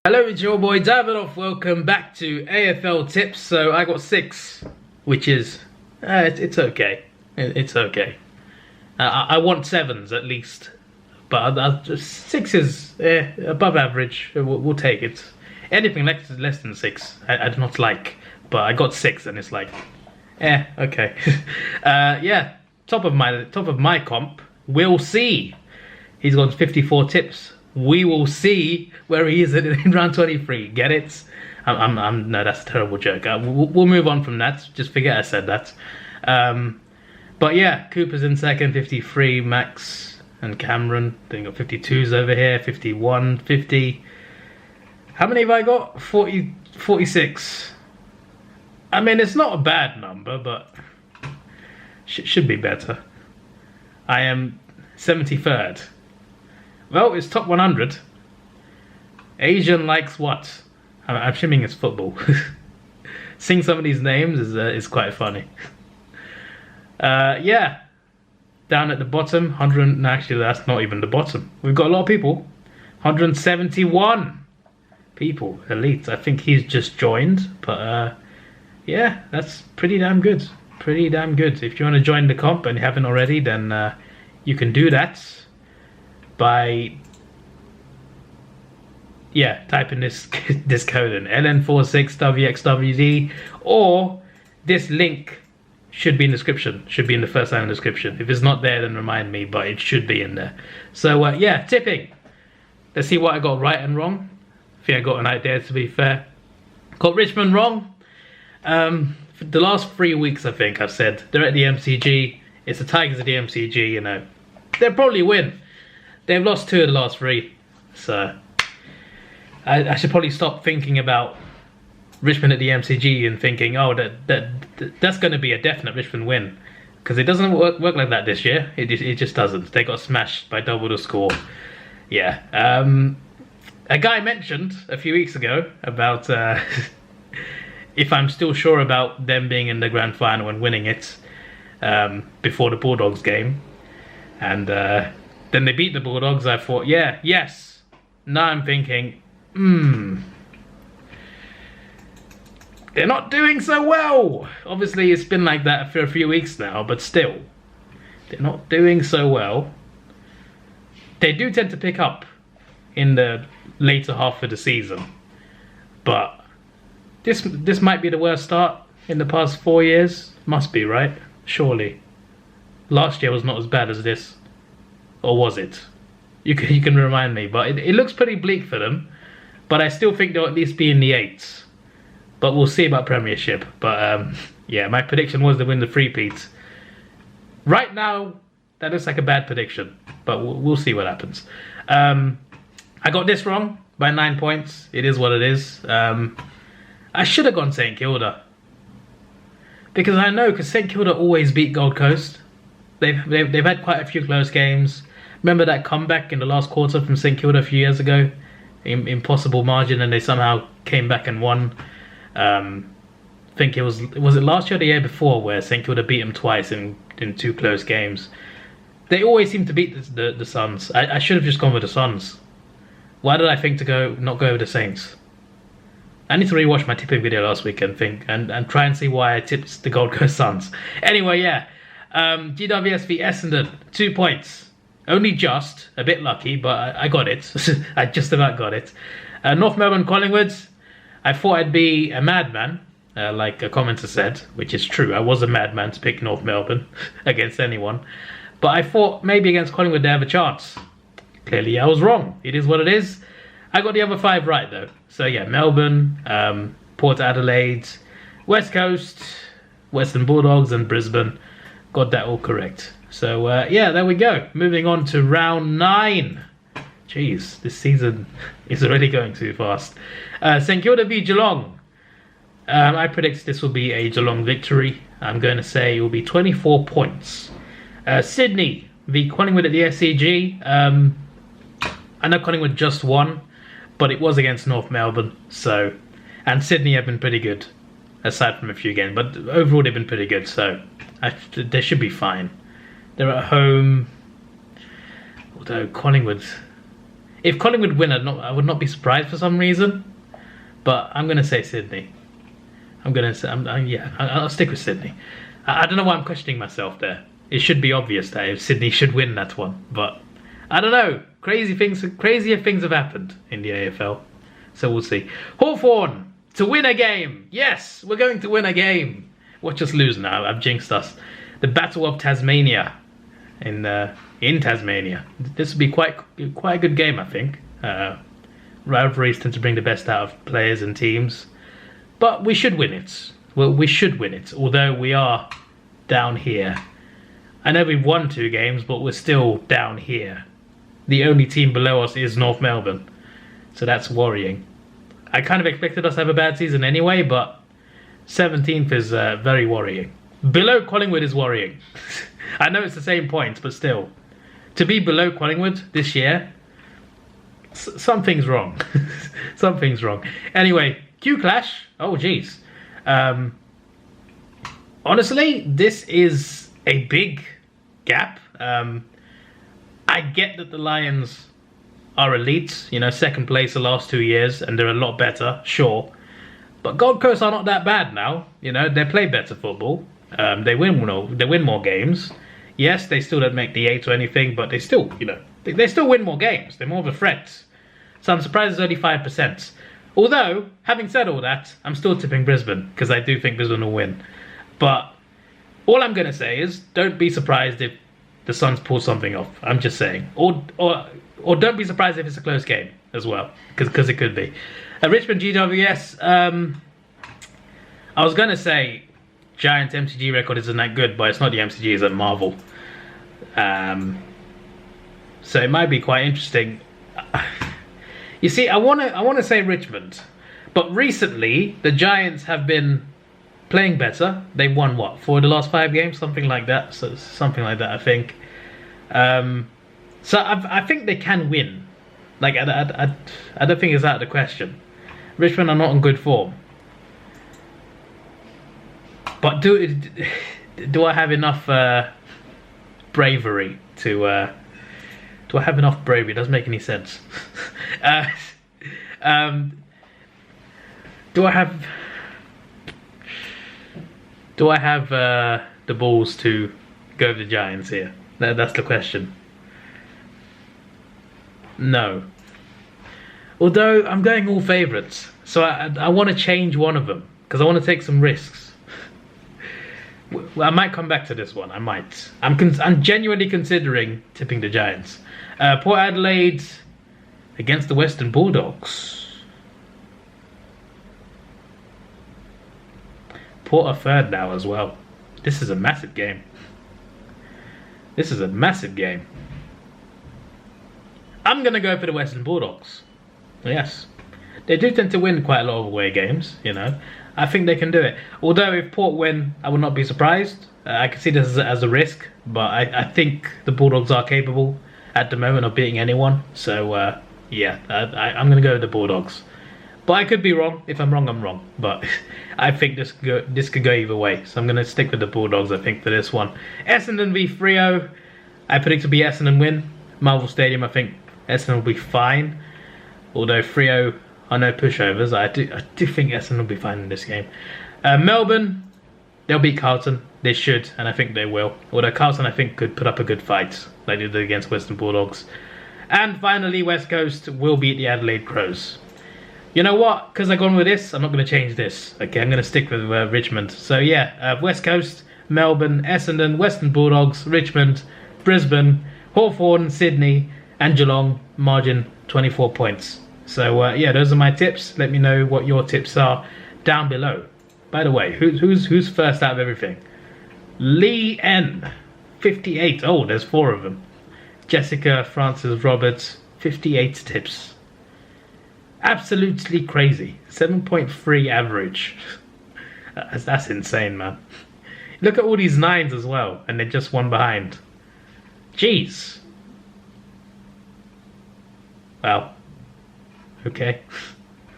Hello, it's your boy Davidoff. Welcome back to AFL Tips. So I got 6, which is it's okay. It's okay. I want 7s at least, but 6 is above average. We'll take it. Anything less than 6, I do not like. But I got 6, and it's like, okay. Yeah, top of my comp. We'll see. He's got 54 tips. We will see where he is in round 23. Get it? No, that's a terrible joke. We'll move on from that. Just forget I said that. But yeah, Cooper's in second, 53. Max and Cameron. Then got 52s over here, 51, 50. How many have I got? 40, 46. I mean, it's not a bad number, but should be better. I am 73rd. Well, it's top 100. Asian likes what? I'm assuming it's football. Seeing some of these names is quite funny. Yeah. Down at the bottom, 100. No, actually, that's not even the bottom. We've got a lot of people. 171 people. Elite. I think he's just joined. But yeah, that's pretty damn good. Pretty damn good. If you want to join the comp and you haven't already, then you can do that by typing this code in LN46WXWD, or this link should be in the description, should be in the first line of the description. If it's not there, then remind me, but it should be in there. So yeah, tipping. Let's see what I got right and wrong. I think I got an idea, to be fair. Got Richmond wrong. For the last 3 weeks, I think I've said they're at the MCG. It's the Tigers at the MCG, you know. They'll probably win. They've lost 2 of the last 3, so I should probably stop thinking about Richmond at the MCG and thinking, oh, that's going to be a definite Richmond win, because it doesn't work like that this year. It just doesn't. They got smashed by double the score. Yeah. A guy mentioned a few weeks ago about if I'm still sure about them being in the grand final and winning it before the Bulldogs game, and then they beat the Bulldogs. I thought, yes. Now I'm thinking, they're not doing so well. Obviously, it's been like that for a few weeks now, but still, they're not doing so well. They do tend to pick up in the later half of the season, but this might be the worst start in the past 4 years. Must be, right? Surely. Last year was not as bad as this. Or was it? You can remind me, but it looks pretty bleak for them. But I still think they'll at least be in the 8s. But we'll see about Premiership. But yeah, my prediction was to win the three-peat. Right now, that looks like a bad prediction, but we'll see what happens. I got this wrong by 9 points. It is what it is. I should have gone St Kilda, because St Kilda always beat Gold Coast. They've had quite a few close games. Remember that comeback in the last quarter from St Kilda a few years ago? Impossible margin, and they somehow came back and won. I think was it last year or the year before where St Kilda beat them twice in 2 close games. They always seem to beat the Suns. I should have just gone with the Suns. Why did I think to not go with the Saints? I need to rewatch my tipping video last week and and try and see why I tipped the Gold Coast Suns. Anyway, yeah. GWS v Essendon, 2 points. Only just, a bit lucky, but I got it. I just about got it. North Melbourne Collingwood, I thought I'd be a madman, like a commenter said, which is true. I was a madman to pick North Melbourne against anyone. But I thought maybe against Collingwood they have a chance. Clearly I was wrong. It is what it is. I got the other 5 right though. So yeah, Melbourne, Port Adelaide, West Coast, Western Bulldogs and Brisbane. Got that all correct. So yeah, there we go. Moving on to round 9. Jeez, this season is already going too fast. St Kilda v Geelong. I predict this will be a Geelong victory. I'm going to say it will be 24 points. Sydney v Collingwood at the SCG. I know Collingwood just won, but it was against North Melbourne. And Sydney have been pretty good, aside from a few games. But overall, they've been pretty good. So they should be fine. They're at home. Although Collingwood, If Collingwood win, I would not be surprised for some reason. But I'm going to say Sydney. I'll stick with Sydney. I don't know why I'm questioning myself there. It should be obvious that Sydney should win that one. But I don't know. Crazier things have happened in the AFL. So we'll see. Hawthorn to win a game. Yes, we're going to win a game. Watch us lose now. I've jinxed us. The Battle of Tasmania in Tasmania. This will be quite a good game, I think. Rivalries tend to bring the best out of players and teams, but we should win it. Well, we should win it, although we are down here. I know we've won 2 games, but we're still down here. The only team below us is North Melbourne, so that's worrying. I kind of expected us to have a bad season anyway, but 17th is very worrying. Below Collingwood is worrying. I know it's the same points, but still. To be below Collingwood this year, something's wrong. Something's wrong. Anyway, Q-Clash. Oh, jeez. Honestly, this is a big gap. I get that the Lions are elite. You know, second place the last 2 years, and they're a lot better, sure. But Gold Coast are not that bad now. You know, they play better football. They win more games. Yes, they still don't make the 8 or anything, but they still, you know, they still win more games. They're more of a threat. So I'm surprised it's only 5%. Although, having said all that, I'm still tipping Brisbane, because I do think Brisbane will win. But all I'm going to say is, don't be surprised if the Suns pull something off. I'm just saying. Or don't be surprised if it's a close game as well, because it could be. Richmond GWS, I was going to say Giants MCG record isn't that good, but it's not the MCG, it's at Marvel. So it might be quite interesting. You see, I want to say Richmond, but recently the Giants have been playing better. They won what, 4 of the last 5 games, something like that. So something like that, I think. So I think they can win. Like I don't think it's out of the question. Richmond are not in good form. But do I have enough bravery to? Do I have enough bravery? It doesn't make any sense. Do I have the balls to go with the Giants here? That's the question. No. Although I'm going all favourites, so I want to change one of them because I want to take some risks. I might come back to this one. I might. I'm genuinely considering tipping the Giants. Port Adelaide against the Western Bulldogs. Port are third now as well. This is a massive game. This is a massive game. I'm going to go for the Western Bulldogs. Yes. They do tend to win quite a lot of away games, you know. I think they can do it. Although if Port win, I would not be surprised. I can see this as a risk, but I think the Bulldogs are capable at the moment of beating anyone. So, yeah, I'm going to go with the Bulldogs. But I could be wrong. If I'm wrong, I'm wrong. But I think this could go either way. So I'm going to stick with the Bulldogs, I think, for this one. Essendon v Freo. I predict to be Essendon win. Marvel Stadium, I think Essendon will be fine. Although Freo are no pushovers. I do think Essendon will be fine in this game. Melbourne, they'll beat Carlton. They should, and I think they will. Although Carlton, I think, could put up a good fight like they did against Western Bulldogs. And finally, West Coast will beat the Adelaide Crows. You know what? Because I've gone with this, I'm not going to change this. Okay, I'm going to stick with Richmond. So yeah, West Coast, Melbourne, Essendon, Western Bulldogs, Richmond, Brisbane, Hawthorn, Sydney, and Geelong. Margin 24 points. So yeah, those are my tips. Let me know what your tips are down below. By the way, who's first out of everything? Lee N, 58. Oh, there's 4 of them. Jessica, Francis, Roberts, 58 tips. Absolutely crazy. 7.3 average. That's insane, man. Look at all these 9s as well, and they're just 1 behind. Jeez. Well, okay.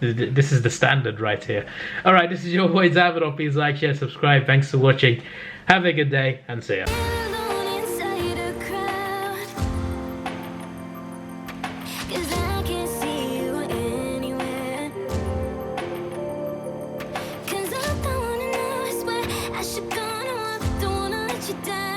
This is the standard right here. Alright, this is your boy Davidoff. Please like, share, subscribe. Thanks for watching. Have a good day, and see ya. I should go, no, I don't wanna let you down.